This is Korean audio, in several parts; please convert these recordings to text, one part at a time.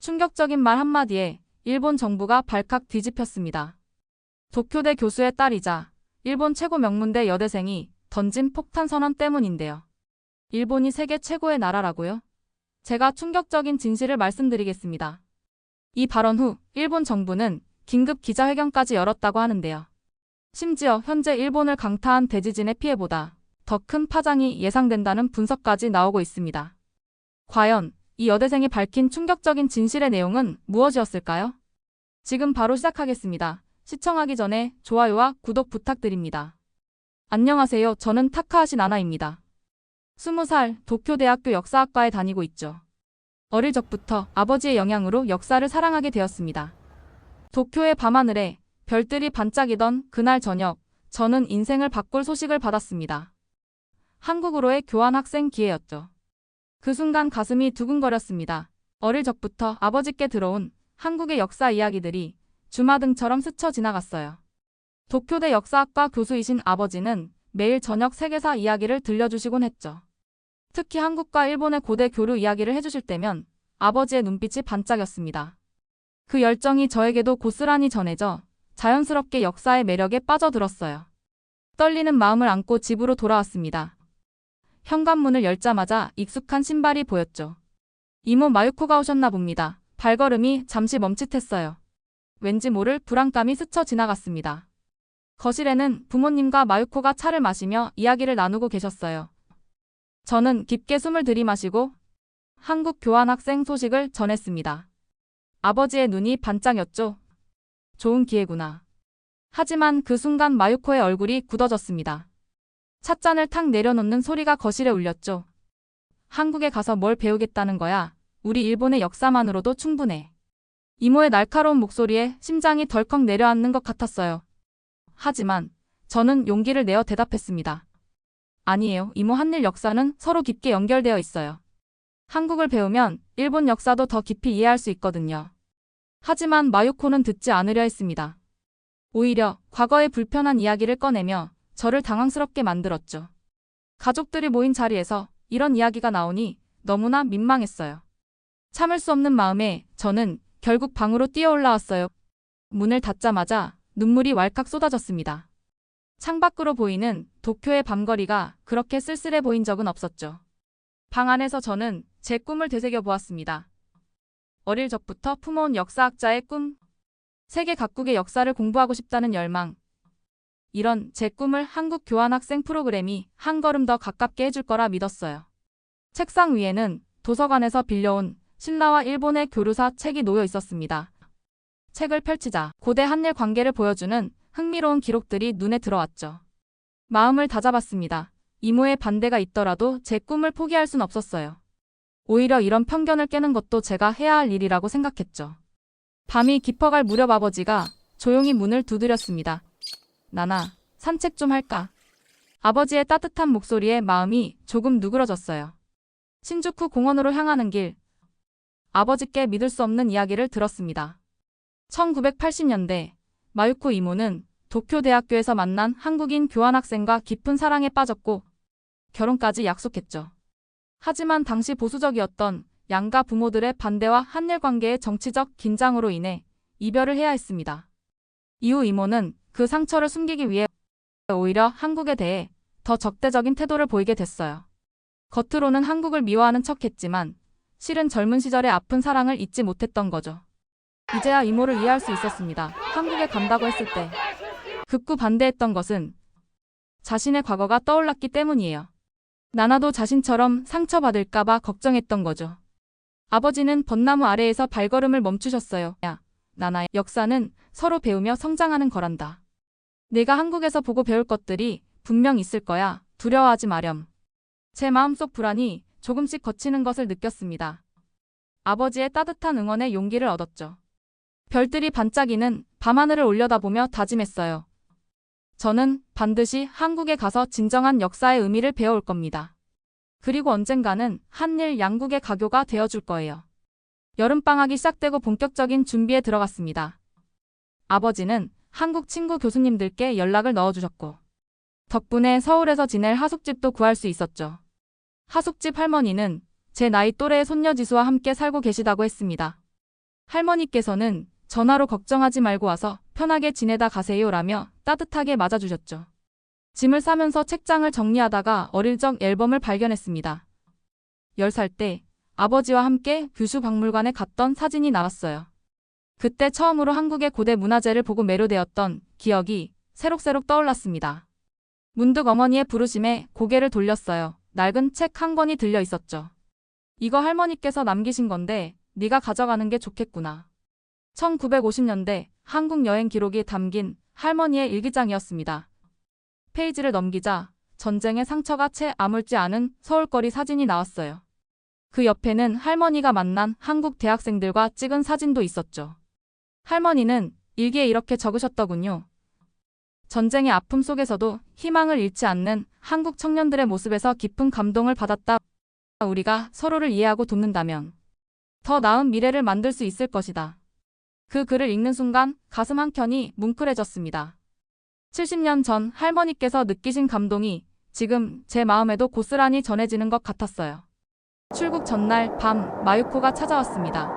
충격적인 말 한마디에 일본 정부가 발칵 뒤집혔습니다. 도쿄대 교수의 딸이자 일본 최고 명문대 여대생이 던진 폭탄 선언 때문인데요. 일본이 세계 최고의 나라라고요? 제가 충격적인 진실을 말씀드리겠습니다. 이 발언 후 일본 정부는 긴급 기자회견까지 열었다고 하는데요. 심지어 현재 일본을 강타한 대지진의 피해보다 더 큰 파장이 예상된다는 분석까지 나오고 있습니다. 과연 이 여대생이 밝힌 충격적인 진실의 내용은 무엇이었을까요? 지금 바로 시작하겠습니다. 시청하기 전에 좋아요와 구독 부탁드립니다. 안녕하세요. 저는 타카하시 나나입니다. 20살 도쿄대학교 역사학과에 다니고 있죠. 어릴 적부터 아버지의 영향으로 역사를 사랑하게 되었습니다. 도쿄의 밤하늘에 별들이 반짝이던 그날 저녁, 저는 인생을 바꿀 소식을 받았습니다. 한국으로의 교환학생 기회였죠. 그 순간 가슴이 두근거렸습니다. 어릴 적부터 아버지께 들어온 한국의 역사 이야기들이 주마등처럼 스쳐 지나갔어요. 도쿄대 역사학과 교수이신 아버지는 매일 저녁 세계사 이야기를 들려주시곤 했죠. 특히 한국과 일본의 고대 교류 이야기를 해주실 때면 아버지의 눈빛이 반짝였습니다. 그 열정이 저에게도 고스란히 전해져 자연스럽게 역사의 매력에 빠져들었어요. 떨리는 마음을 안고 집으로 돌아왔습니다. 현관문을 열자마자 익숙한 신발이 보였죠. 이모 마유코가 오셨나 봅니다. 발걸음이 잠시 멈칫했어요. 왠지 모를 불안감이 스쳐 지나갔습니다. 거실에는 부모님과 마유코가 차를 마시며 이야기를 나누고 계셨어요. 저는 깊게 숨을 들이마시고 한국 교환학생 소식을 전했습니다. 아버지의 눈이 반짝였죠. 좋은 기회구나. 하지만 그 순간 마유코의 얼굴이 굳어졌습니다. 찻잔을 탁 내려놓는 소리가 거실에 울렸죠. 한국에 가서 뭘 배우겠다는 거야. 우리 일본의 역사만으로도 충분해. 이모의 날카로운 목소리에 심장이 덜컥 내려앉는 것 같았어요. 하지만 저는 용기를 내어 대답했습니다. 아니에요. 이모, 한일 역사는 서로 깊게 연결되어 있어요. 한국을 배우면 일본 역사도 더 깊이 이해할 수 있거든요. 하지만 마유코는 듣지 않으려 했습니다. 오히려 과거의 불편한 이야기를 꺼내며 저를 당황스럽게 만들었죠. 가족들이 모인 자리에서 이런 이야기가 나오니 너무나 민망했어요. 참을 수 없는 마음에 저는 결국 방으로 뛰어 올라왔어요. 문을 닫자마자 눈물이 왈칵 쏟아졌습니다. 창밖으로 보이는 도쿄의 밤거리가 그렇게 쓸쓸해 보인 적은 없었죠. 방 안에서 저는 제 꿈을 되새겨 보았습니다. 어릴 적부터 품어온 역사학자의 꿈, 세계 각국의 역사를 공부하고 싶다는 열망. 이런 제 꿈을 한국 교환학생 프로그램이 한 걸음 더 가깝게 해줄 거라 믿었어요. 책상 위에는 도서관에서 빌려온 신라와 일본의 교류사 책이 놓여 있었습니다. 책을 펼치자 고대 한일 관계를 보여주는 흥미로운 기록들이 눈에 들어왔죠. 마음을 다잡았습니다. 이모의 반대가 있더라도 제 꿈을 포기할 순 없었어요. 오히려 이런 편견을 깨는 것도 제가 해야 할 일이라고 생각했죠. 밤이 깊어갈 무렵 아버지가 조용히 문을 두드렸습니다. 나나, 산책 좀 할까? 아버지의 따뜻한 목소리에 마음이 조금 누그러졌어요. 신주쿠 공원으로 향하는 길. 아버지께 믿을 수 없는 이야기를 들었습니다. 1980년대 마유코 이모는 도쿄대학교에서 만난 한국인 교환학생과 깊은 사랑에 빠졌고 결혼까지 약속했죠. 하지만 당시 보수적이었던 양가 부모들의 반대와 한일 관계의 정치적 긴장으로 인해 이별을 해야 했습니다. 이후 이모는 그 상처를 숨기기 위해 오히려 한국에 대해 더 적대적인 태도를 보이게 됐어요. 겉으로는 한국을 미워하는 척했지만 실은 젊은 시절의 아픈 사랑을 잊지 못했던 거죠. 이제야 이모를 이해할 수 있었습니다. 한국에 간다고 했을 때 극구 반대했던 것은 자신의 과거가 떠올랐기 때문이에요. 나나도 자신처럼 상처받을까봐 걱정했던 거죠. 아버지는 벚나무 아래에서 발걸음을 멈추셨어요. 야, 나나, 역사는 서로 배우며 성장하는 거란다. 내가 한국에서 보고 배울 것들이 분명 있을 거야. 두려워하지 마렴. 제 마음속 불안이 조금씩 걷히는 것을 느꼈습니다. 아버지의 따뜻한 응원에 용기를 얻었죠. 별들이 반짝이는 밤하늘을 올려다보며 다짐했어요. 저는 반드시 한국에 가서 진정한 역사의 의미를 배워올 겁니다. 그리고 언젠가는 한일 양국의 가교가 되어줄 거예요. 여름방학이 시작되고 본격적인 준비에 들어갔습니다. 아버지는 한국 친구 교수님들께 연락을 넣어주셨고 덕분에 서울에서 지낼 하숙집도 구할 수 있었죠. 하숙집 할머니는 제 나이 또래의 손녀 지수와 함께 살고 계시다고 했습니다. 할머니께서는 전화로 걱정하지 말고 와서 편하게 지내다 가세요라며 따뜻하게 맞아주셨죠. 짐을 싸면서 책장을 정리하다가 어릴 적 앨범을 발견했습니다. 10살 때 아버지와 함께 규슈박물관에 갔던 사진이 나왔어요. 그때 처음으로 한국의 고대 문화재를 보고 매료되었던 기억이 새록새록 떠올랐습니다. 문득 어머니의 부르심에 고개를 돌렸어요. 낡은 책 한 권이 들려 있었죠. 이거 할머니께서 남기신 건데 네가 가져가는 게 좋겠구나. 1950년대 한국 여행 기록이 담긴 할머니의 일기장이었습니다. 페이지를 넘기자 전쟁의 상처가 채 아물지 않은 서울거리 사진이 나왔어요. 그 옆에는 할머니가 만난 한국 대학생들과 찍은 사진도 있었죠. 할머니는 일기에 이렇게 적으셨더군요. 전쟁의 아픔 속에서도 희망을 잃지 않는 한국 청년들의 모습에서 깊은 감동을 받았다. 우리가 서로를 이해하고 돕는다면 더 나은 미래를 만들 수 있을 것이다. 그 글을 읽는 순간 가슴 한켠이 뭉클해졌습니다. 70년 전 할머니께서 느끼신 감동이 지금 제 마음에도 고스란히 전해지는 것 같았어요. 출국 전날 밤 마유코가 찾아왔습니다.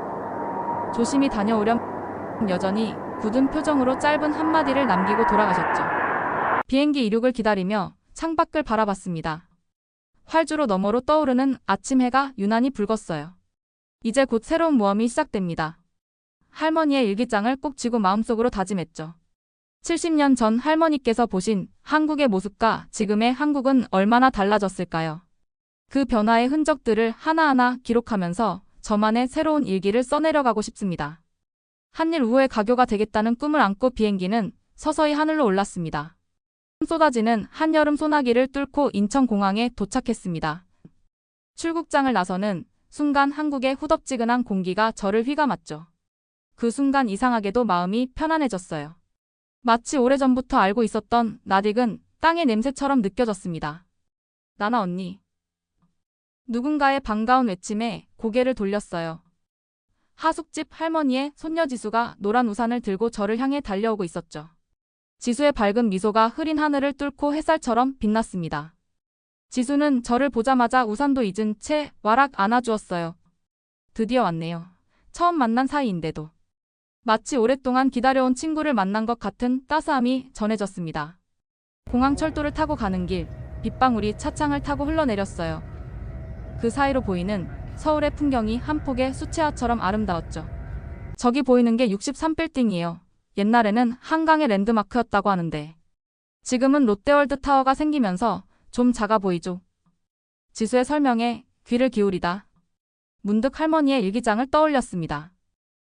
조심히 다녀오렴. 여전히 굳은 표정으로 짧은 한마디를 남기고 돌아가셨죠. 비행기 이륙을 기다리며 창밖을 바라봤습니다. 활주로 너머로 떠오르는 아침 해가 유난히 붉었어요. 이제 곧 새로운 모험이 시작됩니다. 할머니의 일기장을 꼭 쥐고 마음속으로 다짐했죠. 70년 전 할머니께서 보신 한국의 모습과 지금의 한국은 얼마나 달라졌을까요? 그 변화의 흔적들을 하나하나 기록하면서 저만의 새로운 일기를 써내려가고 싶습니다. 한일 우호의 가교가 되겠다는 꿈을 안고 비행기는 서서히 하늘로 올랐습니다. 쏟아지는 한여름 소나기를 뚫고 인천공항에 도착했습니다. 출국장을 나서는 순간 한국의 후덥지근한 공기가 저를 휘감았죠. 그 순간 이상하게도 마음이 편안해졌어요. 마치 오래전부터 알고 있었던 낯익은 땅의 냄새처럼 느껴졌습니다. 나나 언니. 누군가의 반가운 외침에 고개를 돌렸어요. 하숙집 할머니의 손녀 지수가 노란 우산을 들고 저를 향해 달려오고 있었죠. 지수의 밝은 미소가 흐린 하늘을 뚫고 햇살처럼 빛났습니다. 지수는 저를 보자마자 우산도 잊은 채 와락 안아주었어요. 드디어 왔네요. 처음 만난 사이인데도. 마치 오랫동안 기다려온 친구를 만난 것 같은 따스함이 전해졌습니다. 공항 철도를 타고 가는 길, 빗방울이 차창을 타고 흘러내렸어요. 그 사이로 보이는 서울의 풍경이 한 폭의 수채화처럼 아름다웠죠. 저기 보이는 게 63빌딩이에요. 옛날에는 한강의 랜드마크였다고 하는데 지금은 롯데월드 타워가 생기면서 좀 작아 보이죠. 지수의 설명에 귀를 기울이다. 문득 할머니의 일기장을 떠올렸습니다.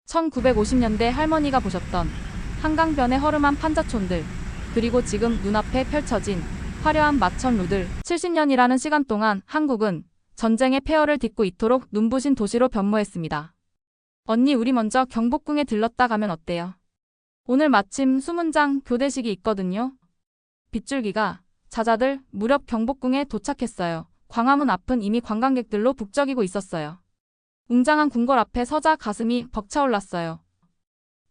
1950년대 할머니가 보셨던 한강변의 허름한 판자촌들, 그리고 지금 눈앞에 펼쳐진 화려한 마천루들. 70년이라는 시간 동안 한국은 전쟁의 폐허를 딛고 이토록 눈부신 도시로 변모했습니다. 언니, 우리 먼저 경복궁에 들렀다 가면 어때요? 오늘 마침 수문장 교대식이 있거든요. 빗줄기가 잦아들 무렵 경복궁에 도착했어요. 광화문 앞은 이미 관광객들로 북적이고 있었어요. 웅장한 궁궐 앞에 서자 가슴이 벅차올랐어요.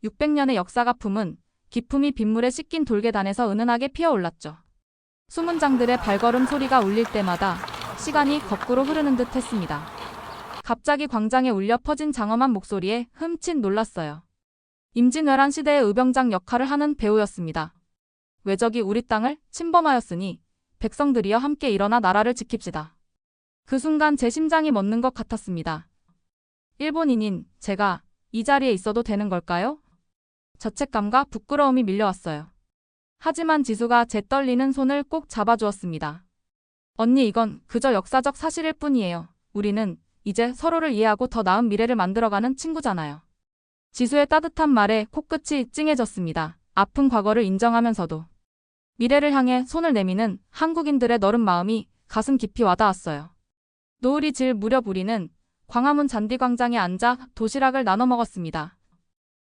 600년의 역사가 품은 기품이 빗물에 씻긴 돌계단에서 은은하게 피어올랐죠. 수문장들의 발걸음 소리가 울릴 때마다 시간이 거꾸로 흐르는 듯 했습니다. 갑자기 광장에 울려 퍼진 장엄한 목소리에 흠칫 놀랐어요. 임진왜란 시대의 의병장 역할을 하는 배우였습니다. 왜적이 우리 땅을 침범하였으니 백성들이여 함께 일어나 나라를 지킵시다. 그 순간 제 심장이 멎는 것 같았습니다. 일본인인 제가 이 자리에 있어도 되는 걸까요? 자책감과 부끄러움이 밀려왔어요. 하지만 지수가 제 떨리는 손을 꼭 잡아주었습니다. 언니, 이건 그저 역사적 사실일 뿐이에요. 우리는 이제 서로를 이해하고 더 나은 미래를 만들어가는 친구잖아요. 지수의 따뜻한 말에 코끝이 찡해졌습니다. 아픈 과거를 인정하면서도 미래를 향해 손을 내미는 한국인들의 너른 마음이 가슴 깊이 와닿았어요. 노을이 질 무렵 우리는 광화문 잔디광장에 앉아 도시락을 나눠 먹었습니다.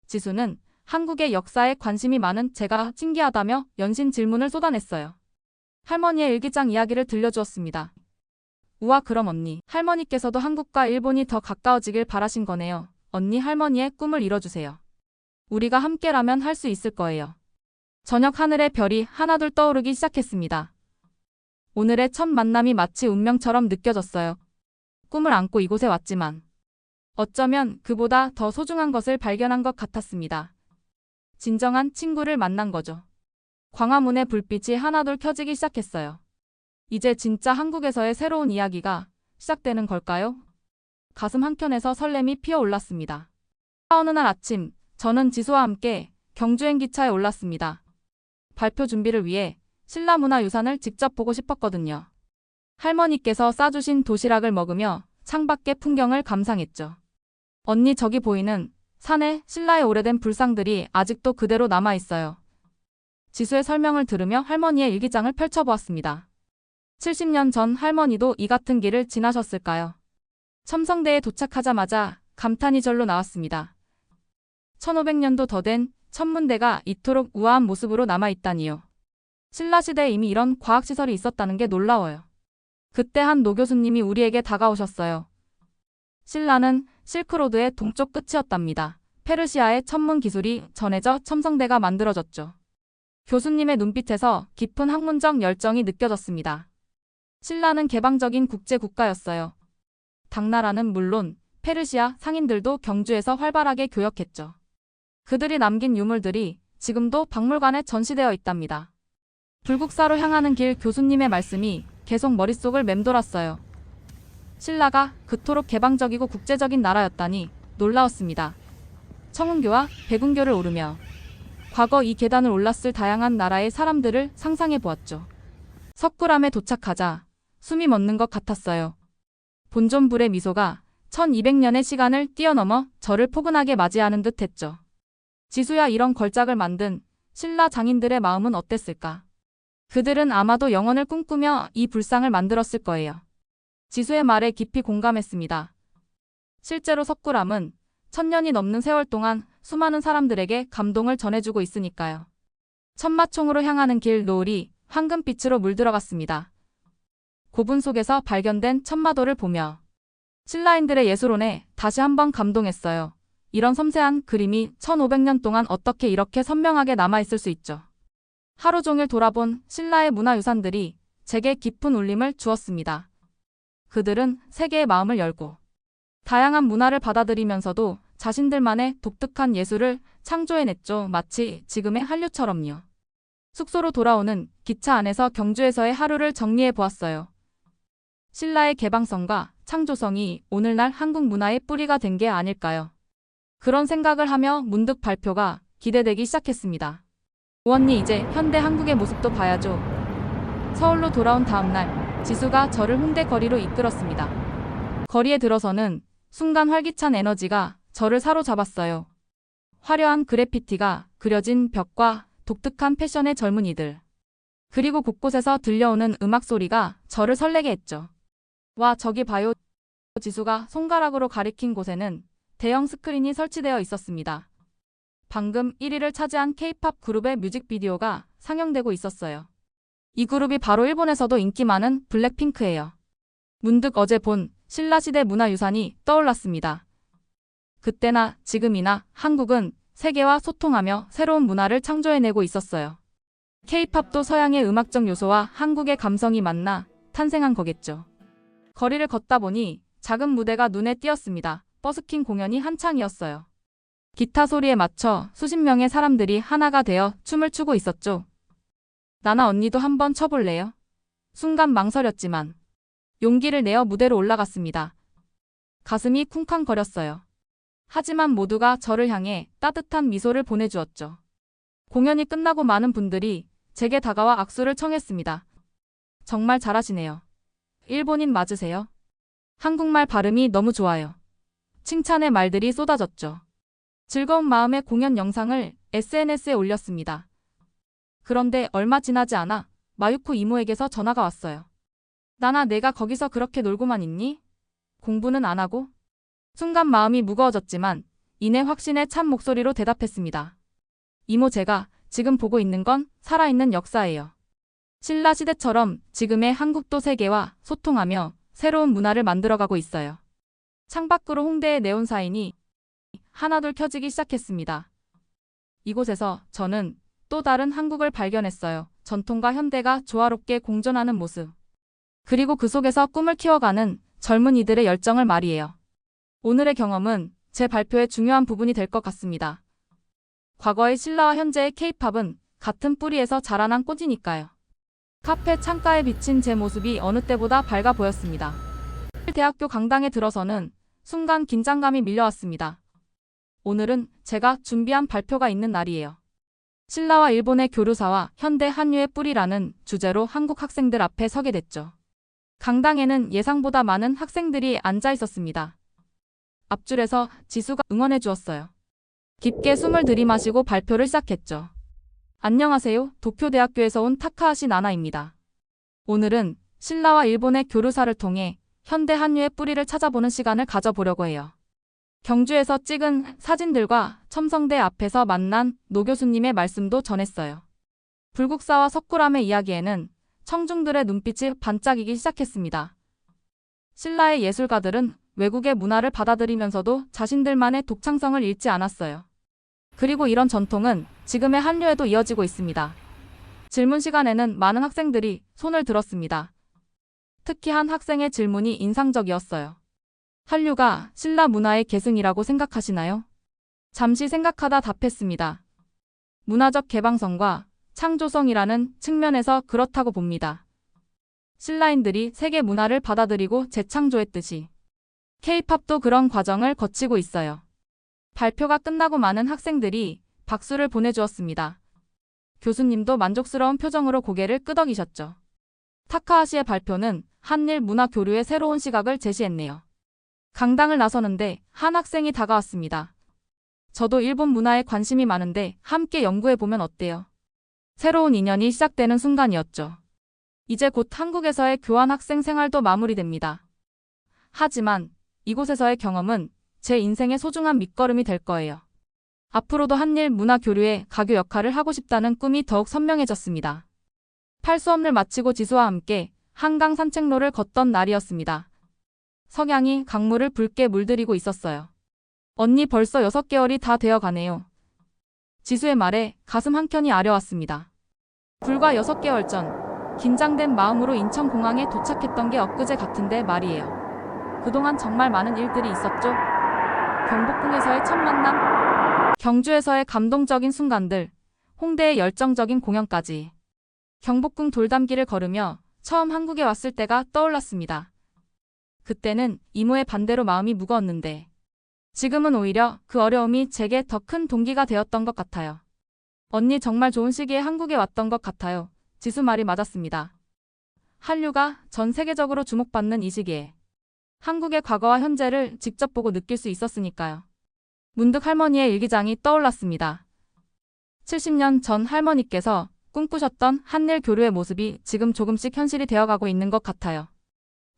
지수는 한국의 역사에 관심이 많은 제가 신기하다며 연신 질문을 쏟아냈어요. 할머니의 일기장 이야기를 들려주었습니다. 우와, 그럼 언니, 할머니께서도 한국과 일본이 더 가까워지길 바라신 거네요. 언니, 할머니의 꿈을 이뤄주세요. 우리가 함께라면 할 수 있을 거예요. 저녁 하늘에 별이 하나둘 떠오르기 시작했습니다. 오늘의 첫 만남이 마치 운명처럼 느껴졌어요. 꿈을 안고 이곳에 왔지만 어쩌면 그보다 더 소중한 것을 발견한 것 같았습니다. 진정한 친구를 만난 거죠. 광화문의 불빛이 하나둘 켜지기 시작했어요. 이제 진짜 한국에서의 새로운 이야기가 시작되는 걸까요? 가슴 한켠에서 설렘이 피어올랐습니다. 어느 날 아침, 저는 지수와 함께 경주행 기차에 올랐습니다. 발표 준비를 위해 신라문화유산을 직접 보고 싶었거든요. 할머니께서 싸주신 도시락을 먹으며 창밖의 풍경을 감상했죠. 언니, 저기 보이는 산에 신라의 오래된 불상들이 아직도 그대로 남아있어요. 지수의 설명을 들으며 할머니의 일기장을 펼쳐보았습니다. 70년 전 할머니도 이 같은 길을 지나셨을까요? 첨성대에 도착하자마자 감탄이 절로 나왔습니다. 1500년도 더 된 천문대가 이토록 우아한 모습으로 남아있다니요. 신라시대에 이미 이런 과학시설이 있었다는 게 놀라워요. 그때 한 노 교수님이 우리에게 다가오셨어요. 신라는 실크로드의 동쪽 끝이었답니다. 페르시아의 천문 기술이 전해져 첨성대가 만들어졌죠. 교수님의 눈빛에서 깊은 학문적 열정이 느껴졌습니다. 신라는 개방적인 국제국가였어요. 당나라는 물론 페르시아 상인들도 경주에서 활발하게 교역했죠. 그들이 남긴 유물들이 지금도 박물관에 전시되어 있답니다. 불국사로 향하는 길, 교수님의 말씀이 계속 머릿속을 맴돌았어요. 신라가 그토록 개방적이고 국제적인 나라였다니 놀라웠습니다. 청운교와 백운교를 오르며 과거 이 계단을 올랐을 다양한 나라의 사람들을 상상해 보았죠. 석굴암에 도착하자 숨이 멎는 것 같았어요. 본존불의 미소가 1200년의 시간을 뛰어넘어 저를 포근하게 맞이하는 듯 했죠. 지수야, 이런 걸작을 만든 신라 장인들의 마음은 어땠을까? 그들은 아마도 영원을 꿈꾸며 이 불상을 만들었을 거예요. 지수의 말에 깊이 공감했습니다. 실제로 석굴암은 1000년이 넘는 세월 동안 수많은 사람들에게 감동을 전해주고 있으니까요. 천마총으로 향하는 길, 노을이 황금빛으로 물들어갔습니다. 고분 속에서 발견된 천마도를 보며 신라인들의 예술혼에 다시 한번 감동했어요. 이런 섬세한 그림이 1500년 동안 어떻게 이렇게 선명하게 남아있을 수 있죠. 하루 종일 돌아본 신라의 문화유산들이 제게 깊은 울림을 주었습니다. 그들은 세계의 마음을 열고 다양한 문화를 받아들이면서도 자신들만의 독특한 예술을 창조해냈죠. 마치 지금의 한류처럼요. 숙소로 돌아오는 기차 안에서 경주에서의 하루를 정리해 보았어요. 신라의 개방성과 창조성이 오늘날 한국 문화의 뿌리가 된 게 아닐까요? 그런 생각을 하며 문득 발표가 기대되기 시작했습니다. 언니, 이제 현대 한국의 모습도 봐야죠. 서울로 돌아온 다음날 지수가 저를 홍대 거리로 이끌었습니다. 거리에 들어서는 순간 활기찬 에너지가 저를 사로잡았어요. 화려한 그래피티가 그려진 벽과 독특한 패션의 젊은이들. 그리고 곳곳에서 들려오는 음악 소리가 저를 설레게 했죠. 와, 저기 봐요. 지수가 손가락으로 가리킨 곳에는 대형 스크린이 설치되어 있었습니다. 방금 1위를 차지한 K-팝 그룹의 뮤직비디오가 상영되고 있었어요. 이 그룹이 바로 일본에서도 인기 많은 블랙핑크예요. 문득 어제 본 신라시대 문화유산이 떠올랐습니다. 그때나 지금이나 한국은 세계와 소통하며 새로운 문화를 창조해내고 있었어요. K-팝도 서양의 음악적 요소와 한국의 감성이 만나 탄생한 거겠죠. 거리를 걷다 보니 작은 무대가 눈에 띄었습니다. 버스킹 공연이 한창이었어요. 기타 소리에 맞춰 수십 명의 사람들이 하나가 되어 춤을 추고 있었죠. 나나 언니도 한번 춰볼래요? 순간 망설였지만 용기를 내어 무대로 올라갔습니다. 가슴이 쿵쾅거렸어요. 하지만 모두가 저를 향해 따뜻한 미소를 보내주었죠. 공연이 끝나고 많은 분들이 제게 다가와 악수를 청했습니다. 정말 잘하시네요. 일본인 맞으세요? 한국말 발음이 너무 좋아요. 칭찬의 말들이 쏟아졌죠. 즐거운 마음에 공연 영상을 SNS에 올렸습니다. 그런데 얼마 지나지 않아 마유코 이모에게서 전화가 왔어요. 나나, 내가 거기서 그렇게 놀고만 있니? 공부는 안 하고? 순간 마음이 무거워졌지만 이내 확신에 찬 목소리로 대답했습니다. 이모, 제가 지금 보고 있는 건 살아있는 역사예요. 신라시대처럼 지금의 한국도 세계와 소통하며 새로운 문화를 만들어가고 있어요. 창밖으로 홍대의 네온 사인이 하나둘 켜지기 시작했습니다. 이곳에서 저는 또 다른 한국을 발견했어요. 전통과 현대가 조화롭게 공존하는 모습. 그리고 그 속에서 꿈을 키워가는 젊은이들의 열정을 말이에요. 오늘의 경험은 제 발표의 중요한 부분이 될 것 같습니다. 과거의 신라와 현재의 K-팝은 같은 뿌리에서 자라난 꽃이니까요. 카페 창가에 비친 제 모습이 어느 때보다 밝아 보였습니다. 대학교 강당에 들어서는 순간 긴장감이 밀려왔습니다. 오늘은 제가 준비한 발표가 있는 날이에요. 신라와 일본의 교류사와 현대 한류의 뿌리라는 주제로 한국 학생들 앞에 서게 됐죠. 강당에는 예상보다 많은 학생들이 앉아 있었습니다. 앞줄에서 지수가 응원해 주었어요. 깊게 숨을 들이마시고 발표를 시작했죠. 안녕하세요. 도쿄대학교에서 온 타카하시 나나입니다. 오늘은 신라와 일본의 교류사를 통해 현대 한류의 뿌리를 찾아보는 시간을 가져보려고 해요. 경주에서 찍은 사진들과 첨성대 앞에서 만난 노 교수님의 말씀도 전했어요. 불국사와 석굴암의 이야기에는 청중들의 눈빛이 반짝이기 시작했습니다. 신라의 예술가들은 외국의 문화를 받아들이면서도 자신들만의 독창성을 잃지 않았어요. 그리고 이런 전통은 지금의 한류에도 이어지고 있습니다. 질문 시간에는 많은 학생들이 손을 들었습니다. 특히 한 학생의 질문이 인상적이었어요. 한류가 신라 문화의 계승이라고 생각하시나요? 잠시 생각하다 답했습니다. 문화적 개방성과 창조성이라는 측면에서 그렇다고 봅니다. 신라인들이 세계 문화를 받아들이고 재창조했듯이 K-팝도 그런 과정을 거치고 있어요. 발표가 끝나고 많은 학생들이 박수를 보내주었습니다. 교수님도 만족스러운 표정으로 고개를 끄덕이셨죠. 타카하시의 발표는 한일 문화 교류의 새로운 시각을 제시했네요. 강당을 나서는데 한 학생이 다가왔습니다. 저도 일본 문화에 관심이 많은데 함께 연구해보면 어때요? 새로운 인연이 시작되는 순간이었죠. 이제 곧 한국에서의 교환 학생 생활도 마무리됩니다. 하지만 이곳에서의 경험은 제 인생의 소중한 밑거름이 될 거예요. 앞으로도 한일 문화 교류의 가교 역할을 하고 싶다는 꿈이 더욱 선명해졌습니다. 팔수업을 마치고 지수와 함께 한강 산책로를 걷던 날이었습니다. 석양이 강물을 붉게 물들이고 있었어요. 언니 벌써 6개월이 다 되어가네요. 지수의 말에 가슴 한켠이 아려왔습니다. 불과 6개월 전 긴장된 마음으로 인천공항에 도착했던 게 엊그제 같은데 말이에요. 그동안 정말 많은 일들이 있었죠. 경복궁에서의 첫 만남, 경주에서의 감동적인 순간들, 홍대의 열정적인 공연까지. 경복궁 돌담길을 걸으며 처음 한국에 왔을 때가 떠올랐습니다. 그때는 이모의 반대로 마음이 무거웠는데 지금은 오히려 그 어려움이 제게 더 큰 동기가 되었던 것 같아요. 언니 정말 좋은 시기에 한국에 왔던 것 같아요. 지수 말이 맞았습니다. 한류가 전 세계적으로 주목받는 이 시기에 한국의 과거와 현재를 직접 보고 느낄 수 있었으니까요. 문득 할머니의 일기장이 떠올랐습니다. 70년 전 할머니께서 꿈꾸셨던 한일 교류의 모습이 지금 조금씩 현실이 되어가고 있는 것 같아요.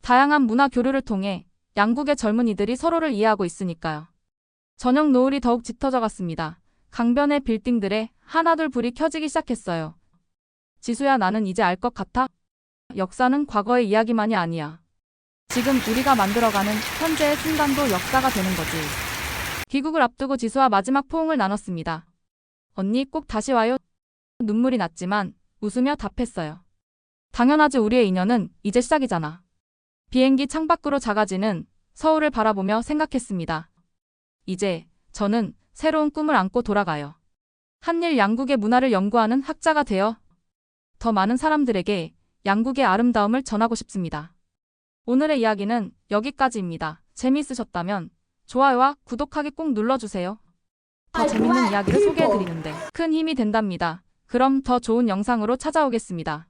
다양한 문화 교류를 통해 양국의 젊은이들이 서로를 이해하고 있으니까요. 저녁 노을이 더욱 짙어져 갔습니다. 강변의 빌딩들에 하나둘 불이 켜지기 시작했어요. 지수야, 나는 이제 알 것 같아? 역사는 과거의 이야기만이 아니야. 지금 우리가 만들어가는 현재의 순간도 역사가 되는 거지. 귀국을 앞두고 지수와 마지막 포옹을 나눴습니다. 언니 꼭 다시 와요. 눈물이 났지만 웃으며 답했어요. 당연하지, 우리의 인연은 이제 시작이잖아. 비행기 창밖으로 작아지는 서울을 바라보며 생각했습니다. 이제 저는 새로운 꿈을 안고 돌아가요. 한일 양국의 문화를 연구하는 학자가 되어 더 많은 사람들에게 양국의 아름다움을 전하고 싶습니다. 오늘의 이야기는 여기까지입니다. 재미있으셨다면 좋아요와 구독하기 꼭 눌러주세요. 더 재밌는 이야기를 소개해드리는데 큰 힘이 된답니다. 그럼 더 좋은 영상으로 찾아오겠습니다.